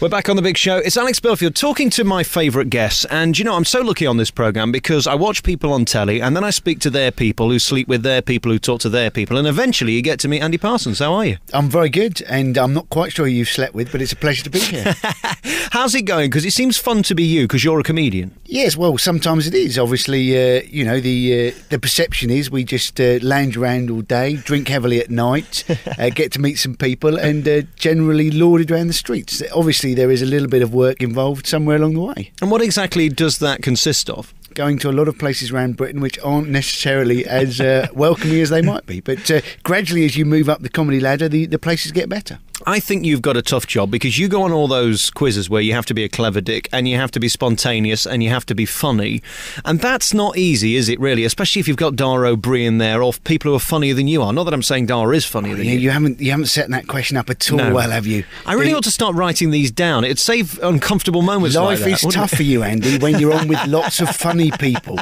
We're back on The Big Show. It's Alex Belfield talking to my favourite guests. And, you know, I'm so lucky on this programme because I watch people on telly and then I speak to their people who sleep with their people who talk to their people. And eventually you get to meet Andy Parsons. How are you? I'm very good, and I'm not quite sure who you've slept with, but it's a pleasure to be here. How's it going? Because it seems fun to be you because you're a comedian. Yes, well, sometimes it is. Obviously, you know, the perception is we just lounge around all day, drink heavily at night, get to meet some people and generally lauded around the streets. Obviously, there is a little bit of work involved somewhere along the way. And what exactly does that consist of? Going to a lot of places around Britain which aren't necessarily as welcoming as they might be. But gradually, as you move up the comedy ladder, the places get better. I think you've got a tough job because you go on all those quizzes where you have to be a clever dick and you have to be spontaneous and you have to be funny. And that's not easy, is it, really? Especially if you've got Dara O'Brien there or people who are funnier than you are. Not that I'm saying Dara is funnier than you. You haven't set that question up at all well, have you? I really ought to start writing these down. It'd save uncomfortable moments like that. Life is tough for you, Andy, when you're on with lots of funny people.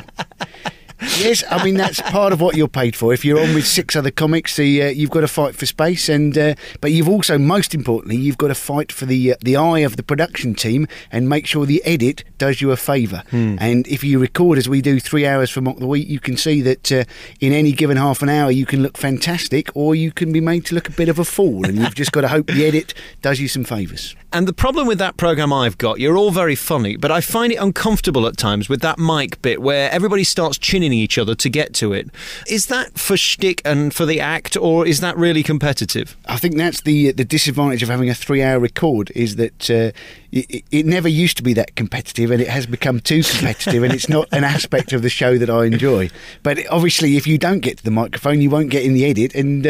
Yes, I mean, that's part of what you're paid for. If you're on with 6 other comics, you've got to fight for space, but you've also, most importantly, you've got to fight for the eye of the production team and make sure the edit does you a favour. And if you record, as we do, 3 hours for Mock the Week, you can see that in any given half an hour you can look fantastic or you can be made to look a bit of a fool, and you've just got to hope the edit does you some favours. And the problem with that programme I've got, you're all very funny, but I find it uncomfortable at times with that mic bit where everybody starts chinning each other to get to it. Is that for shtick and for the act, or is that really competitive? I think that's the disadvantage of having a 3-hour record, is that it never used to be that competitive, and it has become too competitive, and it's not an aspect of the show that I enjoy. But obviously, if you don't get to the microphone, you won't get in the edit, and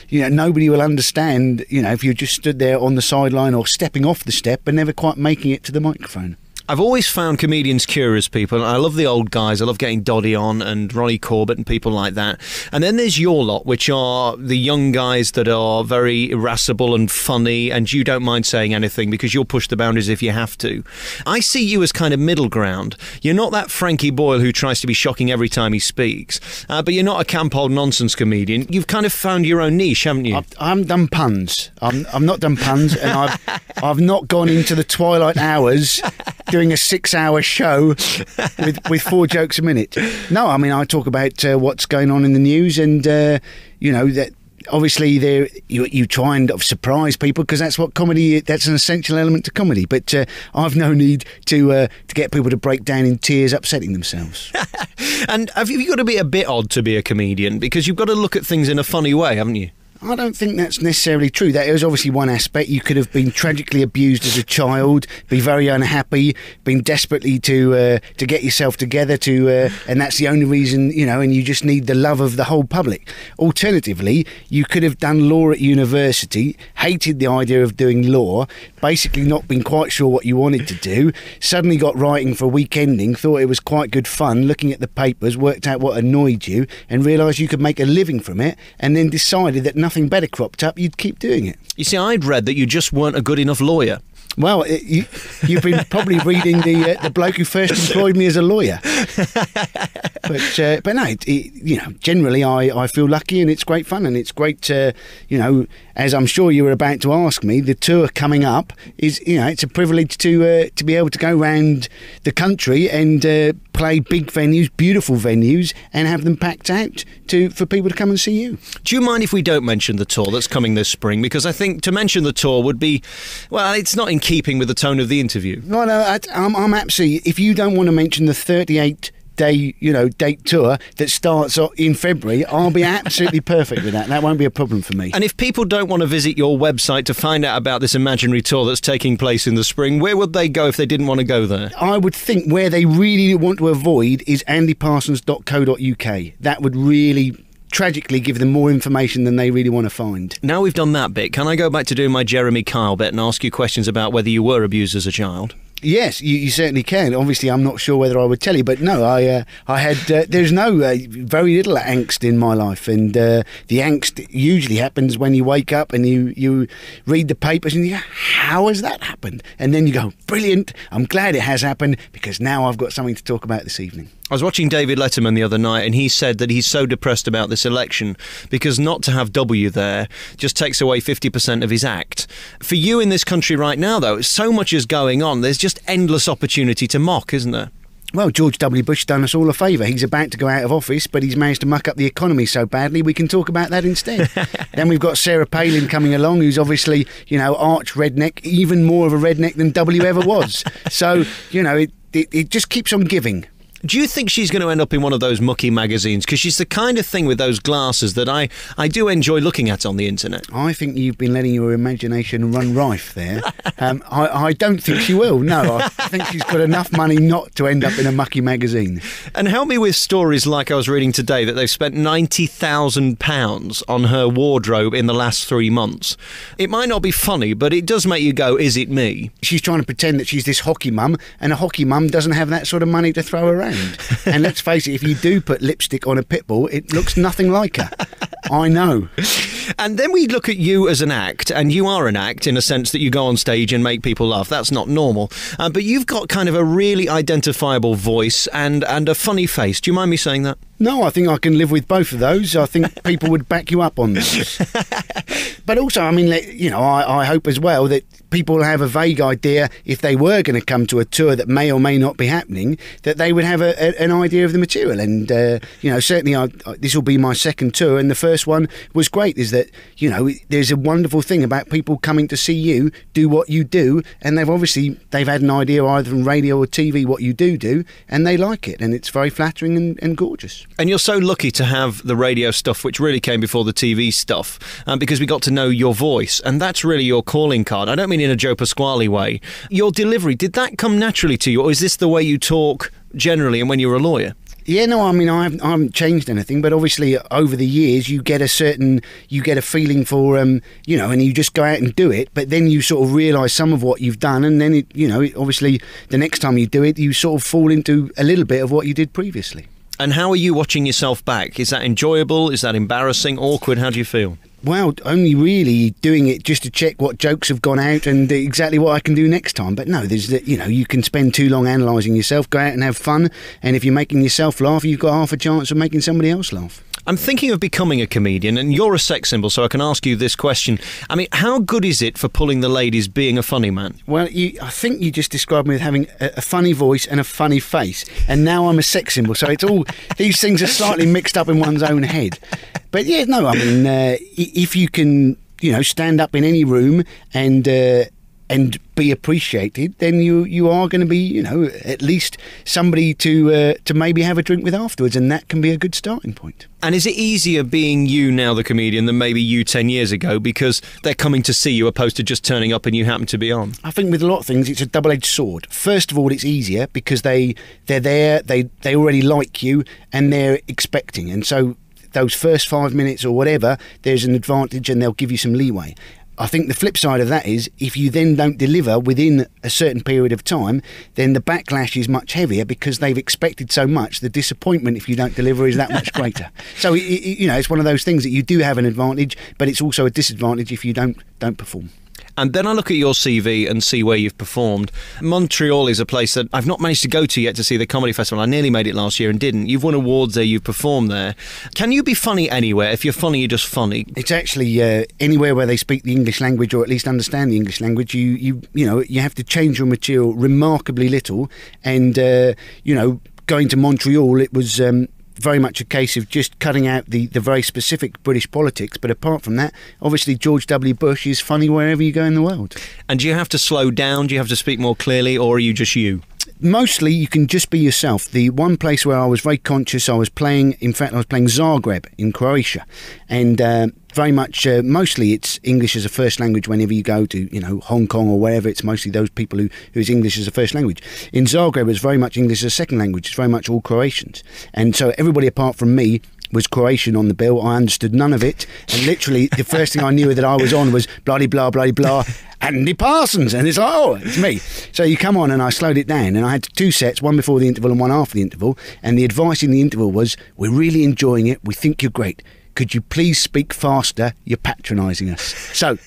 you know, nobody will understand. You know, if you just stood there on the sideline or stepping off the step and never quite making it to the microphone. I've always found comedians curious people. I love the old guys. I love getting Doddy on and Ronnie Corbett and people like that. And then there's your lot, which are the young guys that are very irascible and funny, and you don't mind saying anything because you'll push the boundaries if you have to. I see you as kind of middle ground. You're not that Frankie Boyle who tries to be shocking every time he speaks, but you're not a camp old nonsense comedian. You've kind of found your own niche, haven't you? I haven't done puns. I've not done puns, and I've not gone into the twilight hours doing a 6-hour show with 4 jokes a minute. No, I mean, I talk about what's going on in the news, and you know, that obviously you try and surprise people because that's what comedy. That's an essential element to comedy. But I've no need to get people to break down in tears, upsetting themselves. And have you got to be a bit odd to be a comedian because you've got to look at things in a funny way, haven't you? I don't think that's necessarily true. That is obviously one aspect. You could have been tragically abused as a child, be very unhappy, been desperately to get yourself together, and that's the only reason, you know, and you just need the love of the whole public. Alternatively, you could have done law at university, hated the idea of doing law, basically not been quite sure what you wanted to do, suddenly got writing for a week ending, thought it was quite good fun, looking at the papers, worked out what annoyed you, and realised you could make a living from it, and then decided that nothing better cropped up, you'd keep doing it. You see, I'd read that you just weren't a good enough lawyer. Well, you've been probably reading the bloke who first employed me as a lawyer. But no, you know, generally I feel lucky and it's great fun, and it's great, you know, as I'm sure you were about to ask me, the tour coming up is, you know, it's a privilege to be able to go around the country and play big venues, beautiful venues, and have them packed out for people to come and see you. Do you mind if we don't mention the tour that's coming this spring? Because I think to mention the tour would be, well, it's not in keeping with the tone of the interview. No, I'm absolutely. If you don't want to mention the 38-day, you know, date tour that starts in February, I'll be absolutely perfect with that. That won't be a problem for me. And if people don't want to visit your website to find out about this imaginary tour that's taking place in the spring, where would they go if they didn't want to go there? I would think where they really want to avoid is andyparsons.co.uk. That would really tragically give them more information than they really want to find. Now we've done that bit, can I go back to doing my Jeremy Kyle bit and ask you questions about whether you were abused as a child? Yes, you certainly can. Obviously, I'm not sure whether I would tell you, but no, I had. There's no very little angst in my life, and the angst usually happens when you wake up and you read the papers and you go, "How has that happened?" And then you go, "Brilliant! I'm glad it has happened because now I've got something to talk about this evening." I was watching David Letterman the other night, and he said that he's so depressed about this election because not to have W there just takes away 50% of his act. For you in this country right now, though, so much is going on. There's just endless opportunity to mock, isn't there? Well, George W. Bush done us all a favour. He's about to go out of office, but he's managed to muck up the economy so badly we can talk about that instead. Then we've got Sarah Palin coming along, who's obviously, arch redneck, even more of a redneck than W ever was. So, it just keeps on giving. Do you think she's going to end up in one of those mucky magazines? Because she's the kind of thing with those glasses that I do enjoy looking at on the internet. I think you've been letting your imagination run rife there. I don't think she will, no. I think she's got enough money not to end up in a mucky magazine. And help me with stories like I was reading today that they've spent £90,000 on her wardrobe in the last 3 months. It might not be funny, but it does make you go, is it me? She's trying to pretend that she's this hockey mum, and a hockey mum doesn't have that sort of money to throw around. And let's face it, if you do put lipstick on a pit bull, it looks nothing like her. I know. And then we look at you as an act, and you are an act in a sense that you go on stage and make people laugh. That's not normal. But you've got kind of a really identifiable voice and a funny face. Do you mind me saying that? No, I think I can live with both of those. I think people would back you up on those. But also, I hope as well that people have a vague idea, if they were going to come to a tour that may or may not be happening, that they would have an idea of the material. And, certainly this will be my second tour, and the first one was great, is that, there's a wonderful thing about people coming to see you do what you do, and they've had an idea either from radio or TV what you do, and they like it, and it's very flattering and gorgeous. And you're so lucky to have the radio stuff, which really came before the TV stuff, because we got to know your voice, and that's really your calling card. I don't mean in a Joe Pasquale way. Your delivery, did that come naturally to you, or is this the way you talk generally and when you're a lawyer? Yeah, no, I haven't changed anything, but obviously over the years you get a feeling for, and you just go out and do it, but then you sort of realise some of what you've done, and then obviously the next time you do it, you sort of fall into a little bit of what you did previously. And how are you watching yourself back? Is that enjoyable? Is that embarrassing? Awkward? How do you feel? Well, only really doing it just to check what jokes have gone out and exactly what I can do next time. But no, you can spend too long analysing yourself, go out and have fun, and if you're making yourself laugh, you've got half a chance of making somebody else laugh. I'm thinking of becoming a comedian, and you're a sex symbol, so I can ask you this question. I mean, how good is it for pulling the ladies being a funny man? Well, I think you just described me as having a funny voice and a funny face, and now I'm a sex symbol, so it's all, these things are slightly mixed up in one's own head. But yeah, no, I mean, if you can, stand up in any room and be appreciated, then you are going to be, at least somebody to maybe have a drink with afterwards, and that can be a good starting point. And is it easier being you now, the comedian, than maybe you 10 years ago, because they're coming to see you opposed to just turning up and you happen to be on? I think with a lot of things, it's a double-edged sword. First of all, it's easier because they're there, they already like you, and they're expecting, and so those first 5 minutes or whatever, there's an advantage and they'll give you some leeway. I think the flip side of that is if you then don't deliver within a certain period of time, then the backlash is much heavier because they've expected so much. The disappointment if you don't deliver is that much greater. So, it's one of those things that you do have an advantage, but it's also a disadvantage if you don't perform. And then I look at your CV and see where you've performed. Montreal is a place that I've not managed to go to yet to see the comedy festival. I nearly made it last year and didn't. You've won awards there, you've performed there. Can you be funny anywhere? If you're funny, you're just funny. It's actually anywhere where they speak the English language or at least understand the English language. You have to change your material remarkably little. And, going to Montreal, it was very much a case of just cutting out the very specific British politics, but apart from that, obviously George W. Bush is funny wherever you go in the world. And do you have to slow down? Do you have to speak more clearly, or are you just you? Mostly you can just be yourself. The one place where I was very conscious, I was playing Zagreb in Croatia, and very much mostly it's English as a first language. Whenever you go to Hong Kong or wherever, it's mostly those people who's English as a first language. In Zagreb it's very much English as a second language. It's very much all Croatians, and so everybody apart from me was Croatian on the bill. I understood none of it, and literally the first thing I knew that I was on was bloody blah bloody blah Andy Parsons, and it's like, oh, it's me. So you come on, and I slowed it down, and I had 2 sets, one before the interval and one after the interval, and the advice in the interval was, we're really enjoying it, we think you're great, could you please speak faster, you're patronising us. So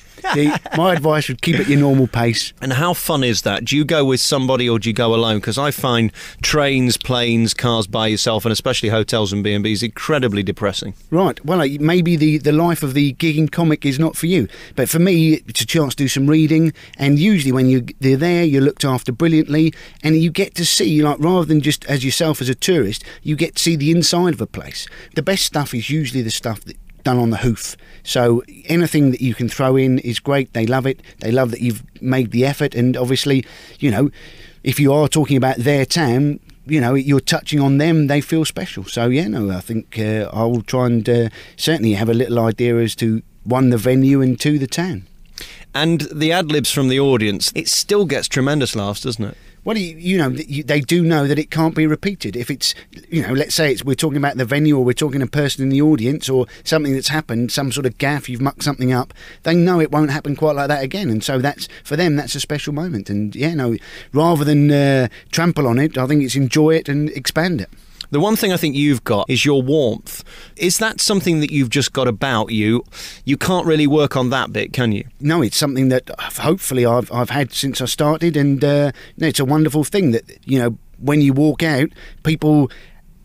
My advice would keep at your normal pace. And how fun is that? Do you go with somebody or do you go alone? Because I find trains, planes, cars by yourself, and especially hotels and B&Bs, incredibly depressing. Right. Well, maybe the life of the gigging comic is not for you. But for me, it's a chance to do some reading. And usually when they're there, you're looked after brilliantly. And you get to see, like, rather than just as yourself as a tourist, you get to see the inside of a place. The best stuff is usually the stuff that done on the hoof. So anything that you can throw in is great. They love it. They love that you've made the effort. And obviously, you know, if you are talking about their town, you know, you're touching on them, they feel special. So yeah, no, I think I will try and certainly have a little idea as to, one, the venue, and two, the town. And the ad-libs from the audience, it still gets tremendous laughs, doesn't it? Well, you know, they do know that it can't be repeated. If it's, you know, let's say we're talking about the venue, or we're talking a person in the audience, or something that's happened, some sort of gaffe, you've mucked something up, they know it won't happen quite like that again. And so that's, for them, that's a special moment. And yeah, no, rather than trample on it, I think it's enjoy it and expand it. The one thing I think you've got is your warmth. Is that something that you've just got about you? You can't really work on that bit, can you? No, it's something that hopefully I've had since I started, and it's a wonderful thing that, you know, when you walk out, people,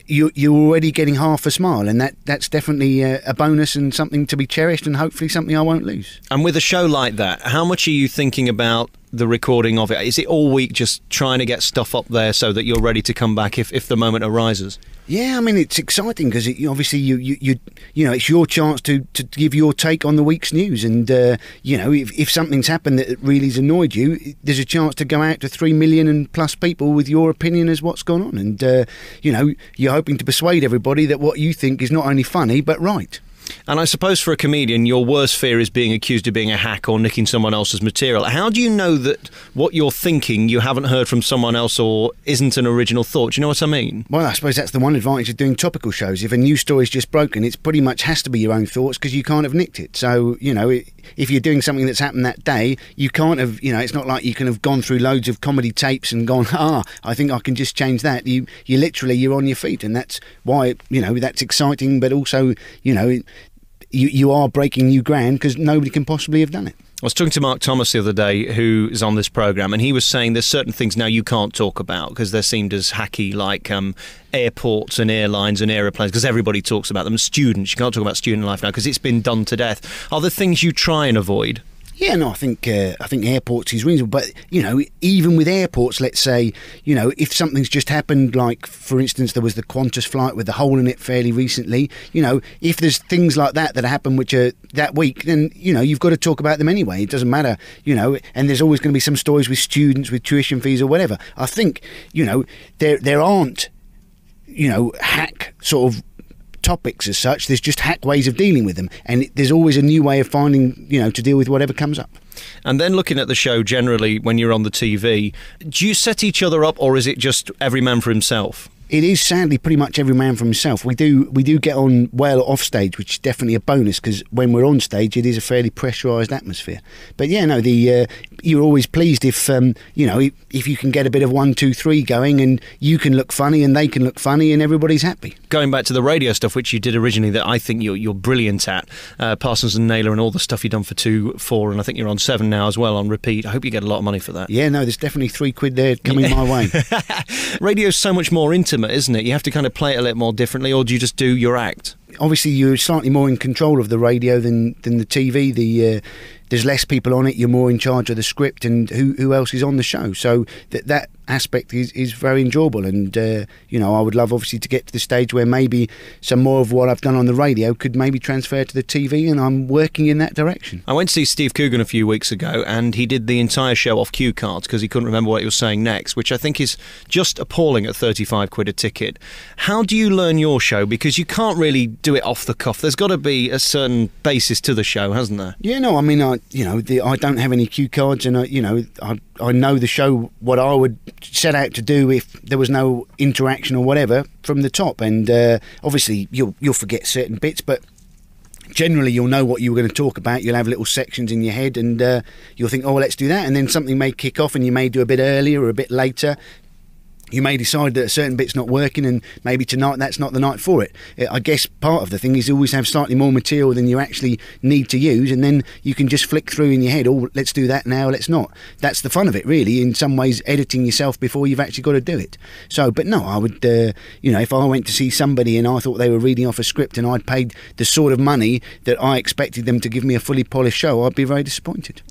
you're already getting half a smile, and that's definitely a bonus and something to be cherished, and hopefully something I won't lose. And with a show like that, how much are you thinking about the recording of it? Is it all week just trying to get stuff up there so that you're ready to come back if the moment arises? Yeah, I mean, it's exciting because obviously you know, it's your chance to give your take on the week's news, and you know, if something's happened that really's annoyed you, there's a chance to go out to 3 million and plus people with your opinion as what's gone on, and you know, you're hoping to persuade everybody that what you think is not only funny but right. And I suppose for a comedian, your worst fear is being accused of being a hack or nicking someone else's material. How do you know that what you're thinking you haven't heard from someone else or isn't an original thought? Do you know what I mean? Well, I suppose that's the one advantage of doing topical shows. If a news story's just broken, it's pretty much has to be your own thoughts because you can't have nicked it. So, you know, if you're doing something that's happened that day, you can't have, you know, it's not like you can have gone through loads of comedy tapes and gone, I think I can just change that. You literally, you're on your feet, and that's why, you know, that's exciting, but also, you know, you are breaking new ground because nobody can possibly have done it. I was talking to Mark Thomas the other day, who is on this programme, and he was saying there's certain things now you can't talk about because they're seen as hacky, like airports and airlines and aeroplanes, because everybody talks about them. Students, you can't talk about student life now because it's been done to death. Are there things you try and avoid? Yeah, no, I think airports is reasonable, but you know, even with airports, let's say, you know, if something's just happened, like for instance, there was the Qantas flight with the hole in it fairly recently. You know, if there's things like that happen which are that week, then you know you've got to talk about them anyway. It doesn't matter, you know. And there's always going to be some stories with students with tuition fees or whatever. I think, you know, there aren't, you know, hack sort of topics as such. There's just hack ways of dealing with them, and there's always a new way of finding, you know, to deal with whatever comes up. And then looking at the show generally when you're on the TV, do you set each other up, or is it just every man for himself? It is sadly pretty much every man for himself. We do get on well off stage, which is definitely a bonus because when we're on stage, it is a fairly pressurised atmosphere. But yeah, no, you're always pleased if you know, if you can get a bit of 1, 2, 3 going, and you can look funny and they can look funny and everybody's happy. Going back to the radio stuff, which you did originally, that I think you're brilliant at, Parsons and Naylor and all the stuff you've done for 2, 4, and I think you're on 7 now as well on repeat. I hope you get a lot of money for that. Yeah, no, there's definitely £3 there coming my way. Radio's so much more intimate, isn't it? You have to kind of play it a little more differently, or do you just do your act? Obviously, you're slightly more in control of the radio than the TV. There's less people on it. You're more in charge of the script and who else is on the show. So that aspect is very enjoyable. And you know, I would love obviously to get to the stage where maybe some more of what I've done on the radio could maybe transfer to the TV, and I'm working in that direction. I went to see Steve Coogan a few weeks ago, and he did the entire show off cue cards because he couldn't remember what he was saying next, which I think is just appalling at £35 a ticket. How do you learn your show? Because you can't really do it off the cuff. There's got to be a certain basis to the show, hasn't there? Yeah, no, I mean, I don't have any cue cards, and I know the show, what I would set out to do if there was no interaction or whatever from the top, and obviously you'll forget certain bits, but generally you'll know what you were going to talk about. You'll have little sections in your head, and you'll think, oh, let's do that, and then something may kick off and you may do a bit earlier or a bit later. you may decide that a certain bit's not working, and maybe tonight that's not the night for it. I guess part of the thing is always have slightly more material than you actually need to use, and then you can just flick through in your head, oh, let's do that now, let's not. That's the fun of it, really, in some ways, editing yourself before you've actually got to do it. So, but no, I would, if I went to see somebody and I thought they were reading off a script and I'd paid the sort of money that I expected them to give me a fully polished show, I'd be very disappointed.